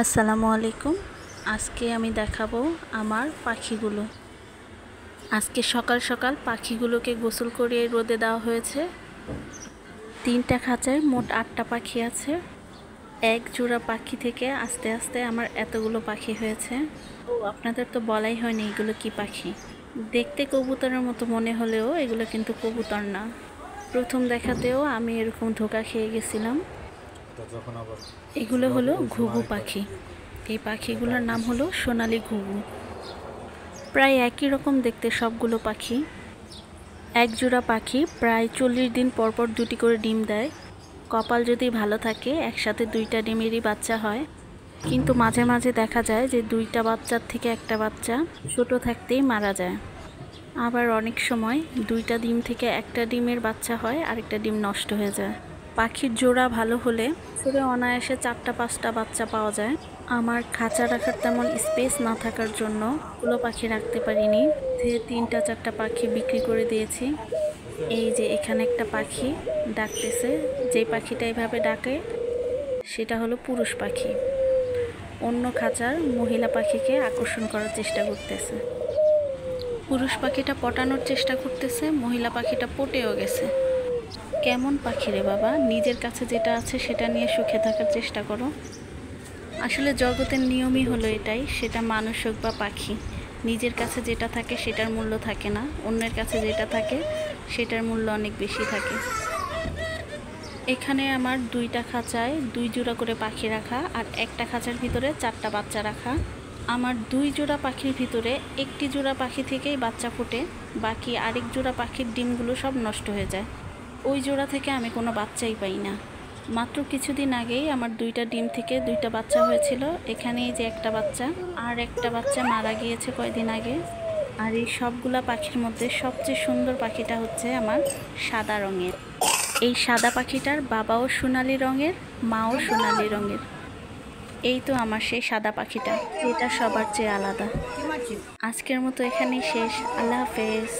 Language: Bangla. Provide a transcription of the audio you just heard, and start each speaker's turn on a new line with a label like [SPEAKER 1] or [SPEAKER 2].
[SPEAKER 1] আসসালামু আলাইকুম। আজকে আমি দেখাবো আমার পাখিগুলো। আজকে সকাল সকাল পাখিগুলোকে গোসল করিয়ে রোদে দেওয়া হয়েছে। 3টা খাঁচায় মোট 8টা পাখি আছে। এক জোড়া পাখি থেকে আস্তে আস্তে আমার এতগুলো পাখি হয়েছে। আপনাদের তো বলাই হয়নি এগুলো কি পাখি। দেখতে কবুতরের মতো মনে হলেও এগুলো কিন্তু কবুতর না। প্রথম দেখাতেও আমি এরকম ধোঁকা খেয়ে গেছিলাম। এগুলো হলো ঘুঘু পাখি। এই পাখিগুলোর নাম হলো সোনালী ঘুঘু। প্রায় একই রকম দেখতে সবগুলো পাখি। এক জোড়া পাখি প্রায় 40 দিন পর পর 2টি করে ডিম দেয়। কপাল যদি ভালো থাকে একসাথে 2টা ডিমেরই বাচ্চা হয়, কিন্তু মাঝে মাঝে দেখা যায় যে 2টা বাচ্চার থেকে একটা বাচ্চা ছোট থাকতেই মারা যায়। আবার অনেক সময় 2টা ডিম থেকে একটা ডিমের বাচ্চা হয় আর একটা ডিম নষ্ট হয়ে যায়। পাখির জোড়া ভালো হলে পুরো অনায়াসে 4টা-5টা বাচ্চা পাওয়া যায়। আমার খাঁচা রাখার তেমন স্পেস না থাকার জন্য ওগুলো পাখি রাখতে পারিনি। 3টা-4টা পাখি বিক্রি করে দিয়েছি। এই যে এখানে একটা পাখি ডাকতেছে, যেই পাখিটা এভাবে ডাকে সেটা হলো পুরুষ পাখি। অন্য খাঁচার মহিলা পাখিকে আকর্ষণ করার চেষ্টা করতেছে। পুরুষ পাখিটা পটানোর চেষ্টা করতেছে, মহিলা পাখিটা পটেও গেছে। কেমন পাখি রে বাবা, নিজের কাছে যেটা আছে সেটা নিয়ে সুখে থাকার চেষ্টা করো। আসলে জগতের নিয়মই হলো এটাই, সেটা মানুষ হোক বা পাখি, নিজের কাছে যেটা থাকে সেটার মূল্য থাকে না, অন্যের কাছে যেটা থাকে সেটার মূল্য অনেক বেশি থাকে। এখানে আমার 2টা খাঁচায় 2 জোড়া করে পাখি রাখা আর একটা খাঁচার ভিতরে 4টা বাচ্চা রাখা। আমার 2 জোড়া পাখির ভিতরে একটি জোড়া পাখি থেকেই বাচ্চা ফোটে, বাকি আরেক জোড়া পাখির ডিমগুলো সব নষ্ট হয়ে যায়। ওই জোড়া থেকে আমি কোনো বাচ্চাই পাই না। মাত্র কিছুদিন আগেই আমার 2টা ডিম থেকে 2টা বাচ্চা হয়েছিল। এখানেই যে একটা বাচ্চা, আর একটা বাচ্চা মারা গিয়েছে কয়েকদিন আগে। আর এই সবগুলা পাখির মধ্যে সবচেয়ে সুন্দর পাখিটা হচ্ছে আমার সাদা রঙের। এই সাদা পাখিটার বাবাও সোনালি রঙের, মাও সোনালি রঙের। এই তো আমার সেই সাদা পাখিটা, এটা সবার চেয়ে আলাদা। আজকের মতো এখানেই শেষ। আল্লাহ হাফেজ।